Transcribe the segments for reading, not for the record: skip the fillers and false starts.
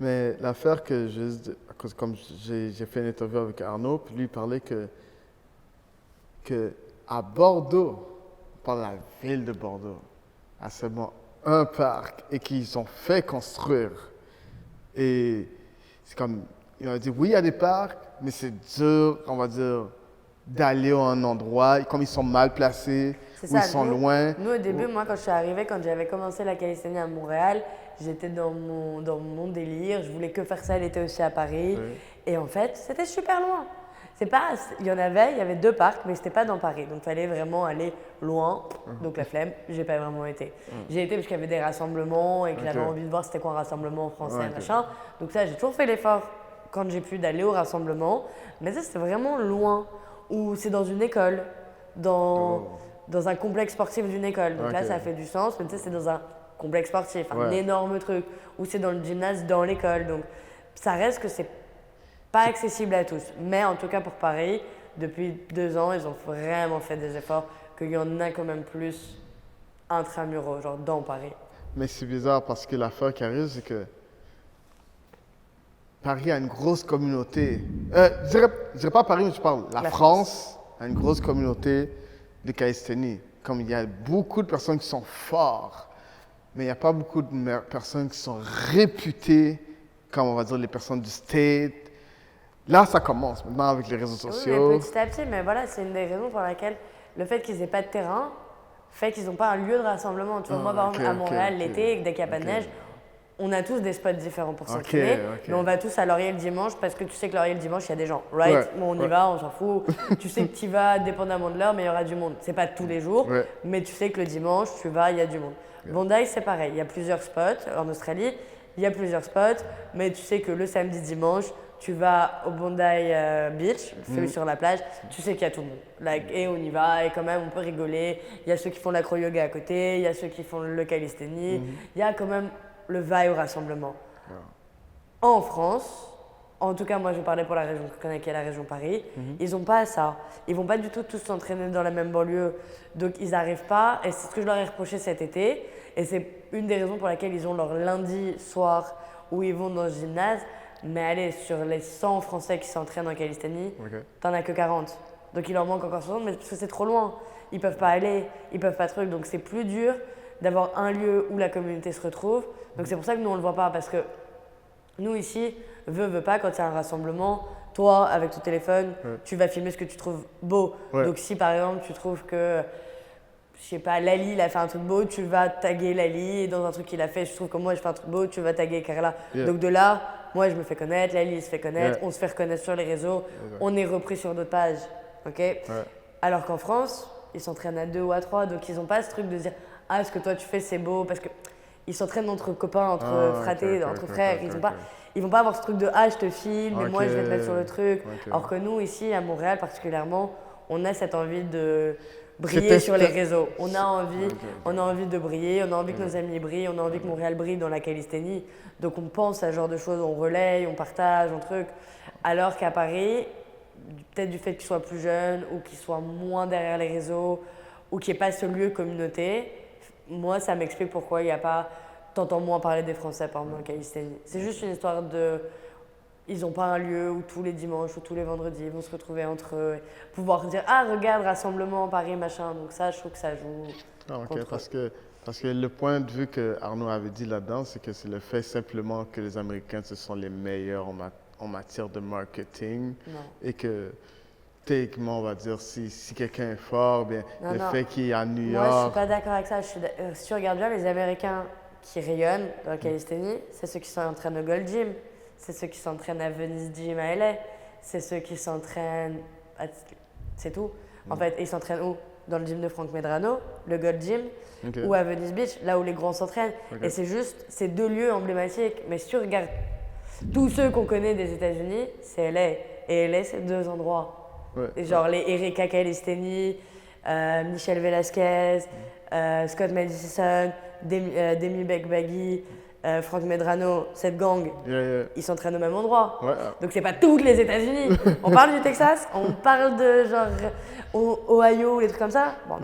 Mais l'affaire que comme j'ai fait une interview avec Arnaud, puis lui il parlait que à Bordeaux, par la ville de Bordeaux, à seulement un parc et qu'ils ont fait construire. Et c'est comme, il a dit, oui, il y a des parcs, mais c'est dur, on va dire, d'aller à un endroit, comme ils sont mal placés, C'est ou ils ça, sont loin. nous, au début, moi, quand je suis arrivée, quand j'avais commencé la calisthénie à Montréal, j'étais dans mon délire. Je voulais que faire ça l'été aussi à Paris. Ouais. Et en fait, c'était super loin. C'est pas, il y avait 2 parcs, mais c'était pas dans Paris. Donc, il fallait vraiment aller loin. Donc, la flemme, j'ai pas vraiment été. J'ai été parce qu'il y avait des rassemblements et que j'avais Ok. envie de voir c'était quoi un rassemblement français, Ouais, ok. machin. Donc, ça, j'ai toujours fait l'effort quand j'ai pu d'aller au rassemblement. Mais ça, c'était vraiment loin. Ou c'est dans une école, dans un complexe sportif d'une école. Donc là, Ok. ça fait du sens. Mais tu sais, c'est dans un complexe sportif, un Ouais. énorme truc. Ou c'est dans le gymnase dans l'école. Donc ça reste que c'est pas accessible à tous. Mais en tout cas, pour Paris, depuis 2 ans, ils ont vraiment fait des efforts qu'il y en a quand même plus intramuros, genre dans Paris. Mais c'est bizarre parce que l'affaire qui arrive, c'est que Paris a une grosse communauté. Je dirais pas Paris, mais je parle la La France a une grosse communauté de calisthénie. Comme il y a beaucoup de personnes qui sont fortes, mais il n'y a pas beaucoup de personnes qui sont réputées, comme on va dire les personnes du state. Là, ça commence maintenant avec les réseaux Oui, sociaux. mais petit à petit, mais voilà, c'est une des raisons pour laquelle le fait qu'ils n'aient pas de terrain fait qu'ils n'ont pas un lieu de rassemblement. Tu vois, moi, par exemple, à Montréal, l'été, dès qu'il n'y a pas de neige, on a tous des spots différents pour s'entraîner, mais on va tous à Laurier le dimanche parce que tu sais que Laurier le dimanche, il y a des gens, right? Ouais, Bon, on y va, on s'en fout. Tu sais que tu y vas dépendamment de l'heure, mais il y aura du monde. C'est pas tous les jours, Ouais. mais tu sais que le dimanche, tu vas, il y a du monde. Bondi, c'est pareil. Il y a plusieurs spots en Australie, il y a plusieurs spots, mais tu sais que le samedi, dimanche, tu vas au Bondi Beach, celui sur la plage, tu sais qu'il y a tout le monde. Like, et on y va, et quand même, on peut rigoler. Il y a ceux qui font l'acro-yoga à côté, il y a ceux qui font le calisthénie. Il y a quand même le vibe au rassemblement. En France, en tout cas, moi je parlais pour la région que je connais, qui est la région Paris, ils n'ont pas ça. Ils vont pas du tout tous s'entraîner dans la même banlieue. Donc ils n'arrivent pas, et c'est ce que je leur ai reproché cet été. Et c'est une des raisons pour laquelle ils ont leur lundi soir où ils vont dans le gymnase. Mais allez, sur les 100 Français qui s'entraînent en calisthénie, t'en as que 40. Donc il leur manque encore 60, mais parce que c'est trop loin. Ils peuvent pas aller, ils peuvent pas truc. Donc c'est plus dur d'avoir un lieu où la communauté se retrouve. Donc c'est pour ça que nous on le voit pas, parce que nous ici, veut pas, quand il y a un rassemblement, toi avec ton téléphone, tu vas filmer ce que tu trouves beau. Ouais. Donc si par exemple tu trouves que, je sais pas, Lali il a fait un truc beau, tu vas taguer Lali, et dans un truc qu'il a fait, je trouve que moi je fais un truc beau, tu vas taguer Carla. Yeah. Donc de là, moi je me fais connaître, Lali il se fait connaître, on se fait reconnaître sur les réseaux, on est repris sur d'autres pages. Ok. Alors qu'en France, ils s'entraînent à 2 ou à 3, donc ils n'ont pas ce truc de dire ah, ce que toi tu fais c'est beau, parce qu'ils s'entraînent entre copains, entre fratés, entre frères. Ils vont pas avoir ce truc de ah, je te filme, et moi je vais te mettre sur le truc. Alors que nous ici à Montréal particulièrement, on a cette envie de briller sur les réseaux. On a envie de briller, on a envie que nos amis brillent, on a envie que Montréal brille dans la calisthénie. Donc on pense à ce genre de choses, on relaye, on partage, on truc. Alors qu'à Paris, peut-être du fait qu'ils soient plus jeunes ou qu'ils soient moins derrière les réseaux ou qu'il n'y ait pas ce lieu communauté, moi ça m'explique pourquoi il n'y a pas, t'entends moins parler des Français par exemple en calisthénie. C'est juste une histoire de, ils n'ont pas un lieu où tous les dimanches ou tous les vendredis ils vont se retrouver entre eux, pouvoir dire ah regarde rassemblement Paris machin, donc ça je trouve que ça joue. Parce que le point de vue que Arnaud avait dit là-dedans, c'est que c'est le fait simplement que les Américains ce sont les meilleurs en matière de marketing. Non. Et que techniquement, on va dire, si quelqu'un est fort, bien, fait qu'il est à New York. Moi, je suis pas d'accord avec ça. Si tu regardes bien, les Américains qui rayonnent dans la calisthénie, c'est ceux qui s'entraînent au Gold Gym, c'est ceux qui s'entraînent à Venice Gym à LA, c'est ceux qui s'entraînent c'est tout. En fait, ils s'entraînent où? Dans le gym de Frank Medrano, le Gold Gym, ou à Venice Beach, là où les grands s'entraînent. Et c'est juste ces 2 lieux emblématiques. Mais si tu regardes tous ceux qu'on connaît des États-Unis, c'est LA. Et LA, c'est 2 endroits. Genre les Erika Calisthénie, Michel Velasquez, Scott Madison, Demi Bekbagi, Frank Medrano, cette gang, ils s'entraînent au même endroit. Donc c'est pas toutes les États-Unis. On parle du Texas, on parle de genre Ohio, les trucs comme ça. Bon,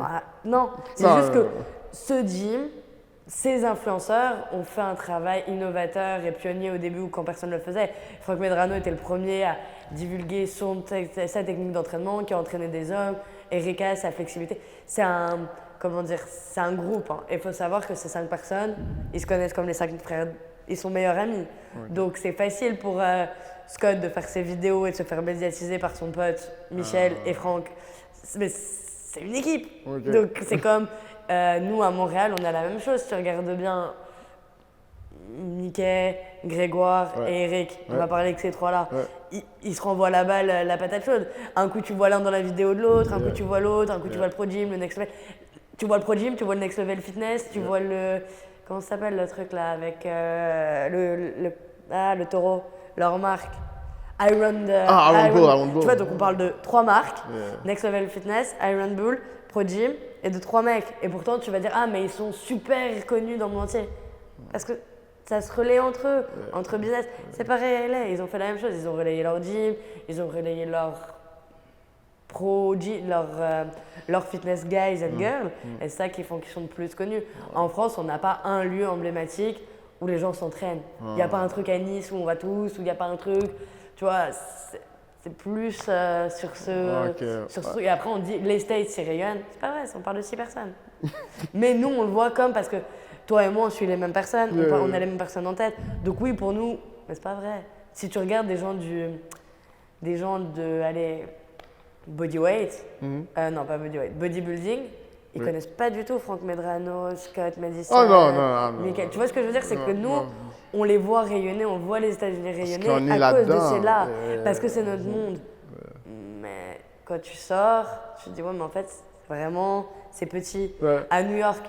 non, c'est juste que ce gym, ces influenceurs ont fait un travail innovateur et pionnier au début quand personne ne le faisait. Franck Medrano était le premier à divulguer sa technique d'entraînement, qui a entraîné des hommes. Erika, sa flexibilité. C'est un, comment dire, c'est un groupe. Hein. Et il faut savoir que ces 5 personnes, ils se connaissent comme les 5 frères, ils sont meilleurs amis. Okay. Donc c'est facile pour Scott de faire ses vidéos et de se faire médiatiser par son pote Michel et Franck. Mais c'est une équipe. Okay. Donc c'est comme nous à Montréal, on a la même chose. Si tu regardes bien Mickey, Grégoire et Eric, on va parler que ces 3-là. Ils se renvoient la balle, la patate chaude. Un coup, tu vois l'un dans la vidéo de l'autre, un coup, tu vois l'autre, un coup, tu vois le Pro Gym, le Next Level. Tu vois le Pro Gym, tu vois le Next Level Fitness, tu vois le. Comment ça s'appelle le truc là avec le taureau, leur marque. Iron Bull. Tu vois, donc on parle de 3 marques, Next Level Fitness, Iron Bull, Pro Gym et de 3 mecs. Et pourtant, tu vas dire, ah, mais ils sont super connus dans le monde entier. Parce que ça se relaie entre eux, entre business. C'est pareil à LA, ils ont fait la même chose. Ils ont relayé leur gym, ils ont relayé leur pro gym, leur fitness guys and girls. Et c'est ça qui font qu'ils sont plus connus. En France, on n'a pas un lieu emblématique où les gens s'entraînent. Il n'y a pas un truc à Nice où on va tous, où il n'y a pas un truc. Tu vois, c'est plus sur ce truc. Et après, on dit les States, ils rayonnent. C'est pas vrai, on parle de 6 personnes. Mais nous, on le voit comme parce que toi et moi, on suit les mêmes personnes, on a les mêmes personnes en tête. Donc oui, pour nous, mais c'est pas vrai. Si tu regardes des gens de, allez, bodyweight, non pas bodyweight, bodybuilding, ils connaissent pas du tout Franck Medrano, Scott Madison, Michael. Tu vois ce que je veux dire, c'est que nous, on les voit rayonner, on voit les États-Unis rayonner à cause de ceux-là, parce que c'est notre monde. Mais quand tu sors, tu te dis ouais, mais en fait, vraiment, c'est petit. À New York.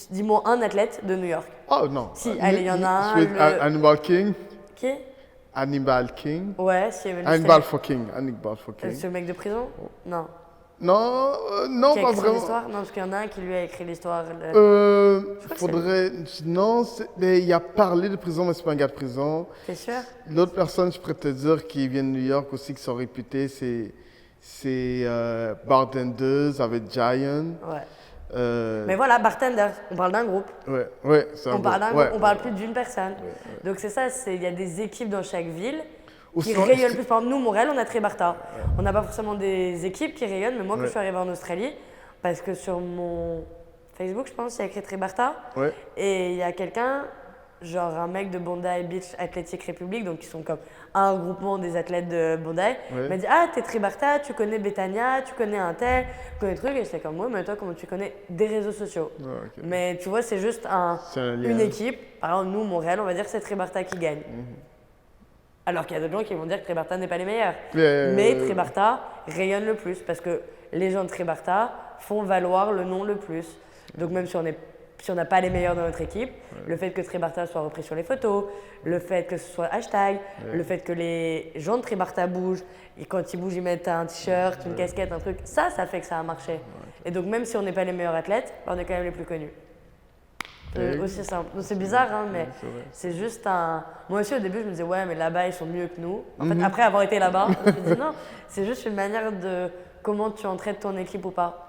Dis-moi un athlète de New York. Oh non. Si, allez, il y en a un. Hannibal King. Qui? Hannibal King. Ouais, si. Hannibal Fucking. C'est le mec de prison? Non. Non, non, qui a pas écrit vraiment. l'histoire? Non, parce qu'il y en a un qui lui a écrit l'histoire. Faudrait. Non, mais il a parlé de prison, mais c'est pas un gars de prison. T'es sûr? L'autre personne, je pourrais te dire, qui vient de New York aussi, qui sont réputés, c'est Bartenders avec Giant. Ouais. Mais voilà, bartenders, on parle d'un groupe. Ouais, c'est un on parle d'un groupe, on parle plus d'une personne. Donc c'est ça, il y a des équipes dans chaque ville qui rayonnent plus. Par exemple, nous, Montréal, on a Tribarta. On n'a pas forcément des équipes qui rayonnent, mais moi, quand je suis arrivée en Australie, parce que sur mon Facebook, je pense, il y a écrit Tribarta. Et il y a quelqu'un, genre un mec de Bondi Beach Athletic Republic, donc qui sont comme un groupement des athlètes de Bondi, m'a dit ah t'es Tribarta, tu connais Betania, tu connais un tel, tu connais des trucs, et j'étais comme ouais mais toi comment tu connais des réseaux sociaux. Mais tu vois c'est juste une équipe, par exemple nous Montréal on va dire que c'est Tribarta qui gagne. Alors qu'il y a d'autres gens qui vont dire que Tribarta n'est pas les meilleurs. Mais Tribarta rayonne le plus parce que les gens de Tribarta font valoir le nom le plus. Donc même si on n'a pas les meilleurs dans notre équipe, le fait que Tribarta soit repris sur les photos, le fait que ce soit hashtag, le fait que les gens de Tribarta bougent, et quand ils bougent, ils mettent un t-shirt, une casquette, un truc, ça fait que ça a marché. Et donc même si on n'est pas les meilleurs athlètes, on est quand même les plus connus. Aussi simple. Donc c'est bizarre, hein, mais c'est juste un... Moi aussi au début, je me disais, ouais, mais là-bas, ils sont mieux que nous. En fait, après avoir été là-bas, je me dis non, c'est juste une manière de comment tu entraides ton équipe ou pas.